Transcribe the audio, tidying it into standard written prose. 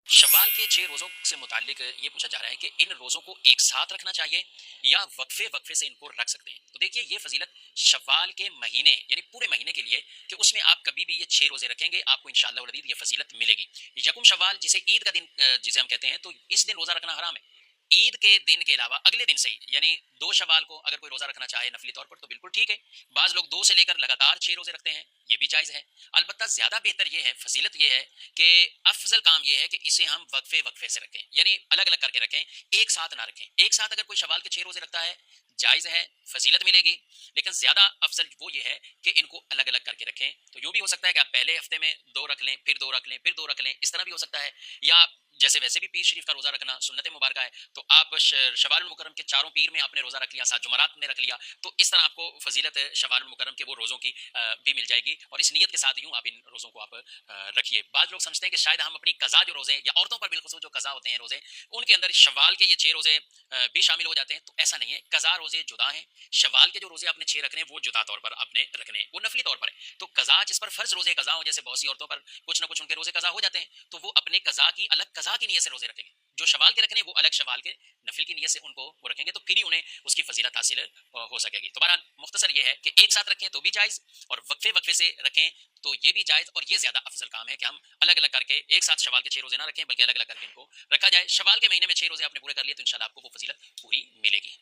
शव्वाल के 6 रोज़ों से मुताल्लिक ये पूछा जा रहा है कि इन रोज़ों को एक साथ रखना चाहिए या वक्फ़े-वक्फ़े से इनको रख सकते हैं। तो देखिए ये फ़ज़ीलत शव्वाल के महीने यानी पूरे महीने के लिए कि उसमें आप कभी भी ये 6 रोज़े रखेंगे, आपको इंशाअल्लाह वल अज़ीज़ ये फ़ज़ीलत मिलेगी। यकुम शव्वाल जिसे ईद का दिन जिसे हम कहते हैं, तो इस दिन रोज़ा रखना हराम है। ईद के दिन के अलावा अगले दिन से ही यानी 2 शव्वाल को अगर कोई रोज़ा रखना चाहे नफ़ली तौर पर तो बिल्कुल ठीक है। बाज़ लोग 2 से लेकर लगातार 6 रोज़े रखते हैं, ये भी जायज़ है। अलबत्ता ज़्यादा बेहतर ये है, फ़ज़ीलत ये है कि अफ़ज़ल काम ये है कि इसे हम वक्फ़े-वक्फ़े से रखें, यानी अलग-अलग करके रखें, एक साथ ना रखें। एक साथ अगर कोई शव्वाल के 6 रोज़े रखता है, जायज़ है, फ़ज़ीलत मिलेगी, लेकिन ज़्यादा अफ़ज़ल वो ये है कि इनको अलग-अलग करके रखें। तो यूँ भी हो सकता है कि आप पहले हफ़्ते में 2 रख लें, फिर 2 रख लें, फिर 2 रख लें, इस तरह भी हो सकता है। या जैसे वैसे भी पीर शरीफ का रोज़ा रखना सुन्नत मुबारक है, तो आप शव्वाल मुकर्रम के चारों पीर में आपने रोज़ा रख लिया, 7 जुमरात में रख लिया, तो इस तरह आपको फ़ज़ीलत शव्वाल मुकर्रम के वो रोज़ों की भी मिल जाएगी और इस नीयत के साथ यूँ आप इन रोज़ों को आप रखिए। बाद लोग समझते हैं कि शायद हम अपनी कज़ा जो रोज़े या औरतों पर बिलख़ुसूस जो कज़ा होते हैं रोज़े, उनके अंदर शव्वाल के ये 6 रोज़े भी शामिल हो जाते हैं, तो ऐसा नहीं है। कज़ा रोज़े जुदा हैं, शव्वाल के जो रोज़े आपने 6 रखने हैं वो जुदा तौर पर आपने रखने हैं, वो नफ़ली तौर पर है। तो कज़ा जिस पर फ़र्ज़ रोज़े कज़ा हो, जैसे बहुत सी औरतों पर कुछ ना कुछ उनके रोज़े कज़ा हो जाते हैं, तो वो अपने कज़ा की अलग कज़ा की नीयत से रोज़े रखेंगे। जो शव्वाल के रखने वो अलग शव्वाल के नफ़िल की नीयत से उनको वो रखेंगे, तो फिर ही उन्हें उसकी फ़ज़ीलत हासिल हो सकेगी। तो बहरहाल मुख्तसर ये है कि एक साथ रखें तो भी जायज़ और वक्फ़े-वक्फ़े से रखें तो ये भी जायज़, और ये ज़्यादा अफ़ज़ल काम है कि हम अलग-अलग करके एक साथ शव्वाल के 6 रोज़े ना रखें, बल्कि अलग-अलग करके इनको रखा जाए। शव्वाल के महीने में 6 रोज़े आपने पूरे कर लिए तो इंशाअल्लाह आपको वो फ़ज़ीलत पूरी मिलेगी।